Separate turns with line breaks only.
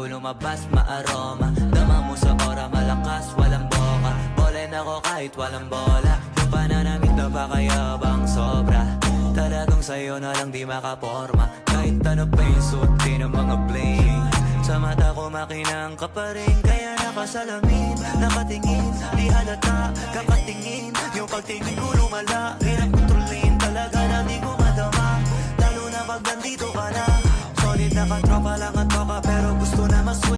lumabas maaroma. Dama mo sa ora, malakas, walang boka. Bolen ako kahit walang bola. Yung pananamit na pakayabang sobra. Talagang sa'yo na lang di makaporma. Kahit ano pa yung suotin ng mga bling. Sa mata ko makinang ka pa rin. Kaya nakasalamin, nakatingin, di halata, kakatingin. Yung pagtingin ko lumala, hirap kontrolin. Talaga na di ko madama, lalo na pag nandito ka na. Solid na katropa lang at baka, pero gusto na mas